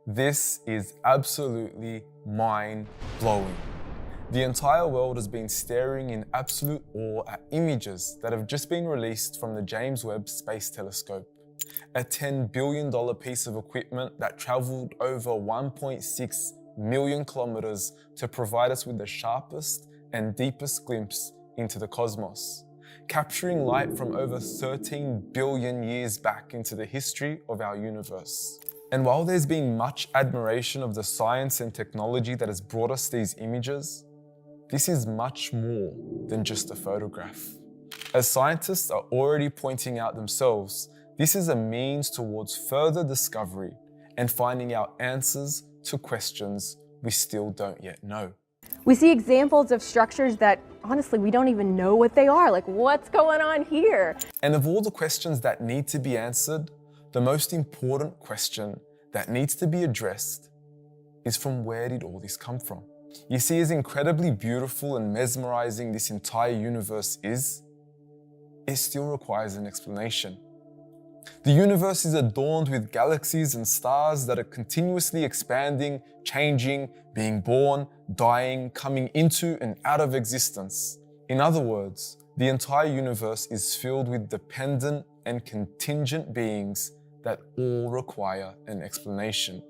This is absolutely mind-blowing. The entire world has been staring in absolute awe at images that have just been released from the James Webb Space Telescope, a $10 billion piece of equipment that traveled over 1.6 million kilometers to provide us with the sharpest and deepest glimpse into the cosmos, capturing light from over 13 billion years back into the history of our universe. And while there's been much admiration of the science and technology that has brought us these images, this is much more than just a photograph. As scientists are already pointing out themselves, this is a means towards further discovery and finding out answers to questions we still don't yet know. We see examples of structures that, honestly, we don't even know what they are. Like, what's going on here? And of all the questions that need to be answered, the most important question that needs to be addressed is, from where did all this come from? You see, as incredibly beautiful and mesmerizing this entire universe is, it still requires an explanation. The universe is adorned with galaxies and stars that are continuously expanding, changing, being born, dying, coming into and out of existence. In other words, the entire universe is filled with dependent and contingent beings that all require an explanation.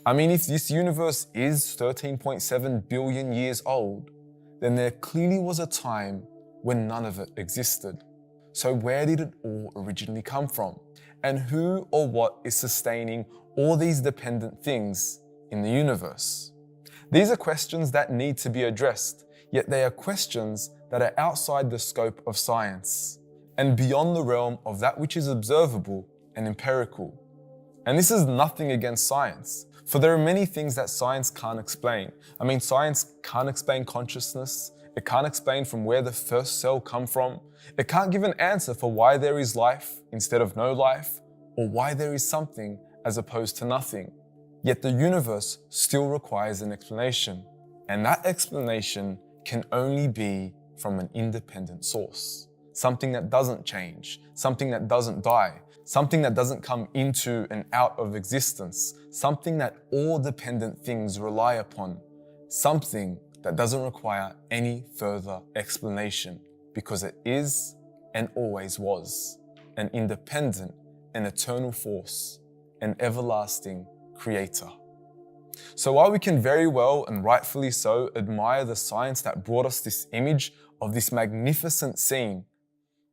I mean, if this universe is 13.7 billion years old, then there clearly was a time when none of it existed. So where did it all originally come from? And who or what is sustaining all these dependent things in the universe? These are questions that need to be addressed, yet they are questions that are outside the scope of science and beyond the realm of that which is observable and empirical. And this is nothing against science, for there are many things that science can't explain. I mean, science can't explain consciousness, it can't explain from where the first cell come from, it can't give an answer for why there is life instead of no life, or why there is something as opposed to nothing. Yet the universe still requires an explanation, and that explanation can only be from an independent source. Something that doesn't change, something that doesn't die, something that doesn't come into and out of existence, something that all dependent things rely upon, something that doesn't require any further explanation because it is and always was an independent and eternal force, an everlasting creator. So while we can very well and rightfully so admire the science that brought us this image of this magnificent scene,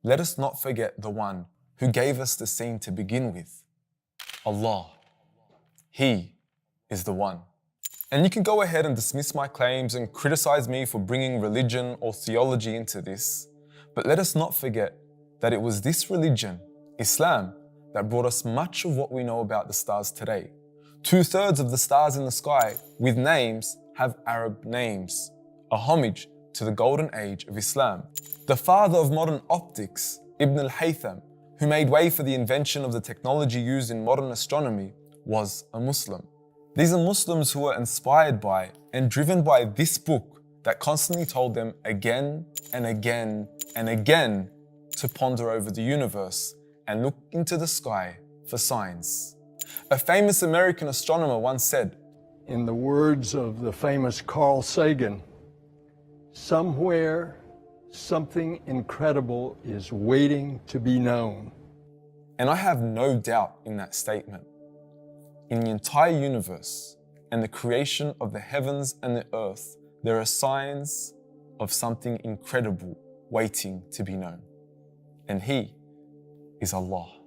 let us not forget the one who gave us the scene to begin with, Allah. He is the one. And you can go ahead and dismiss my claims and criticize me for bringing religion or theology into this, but let us not forget that it was this religion, Islam, that brought us much of what we know about the stars today. 2/3 of the stars in the sky with names have Arab names, a homage to the golden age of Islam. The father of modern optics, Ibn al-Haytham, who made way for the invention of the technology used in modern astronomy, was a Muslim. These are Muslims who were inspired by and driven by this book that constantly told them again and again and again to ponder over the universe and look into the sky for signs. A famous American astronomer once said, in the words of the famous Carl Sagan, somewhere something incredible is waiting to be known. And I have no doubt in that statement. In the entire universe and the creation of the heavens and the earth, there are signs of something incredible waiting to be known. And He is Allah.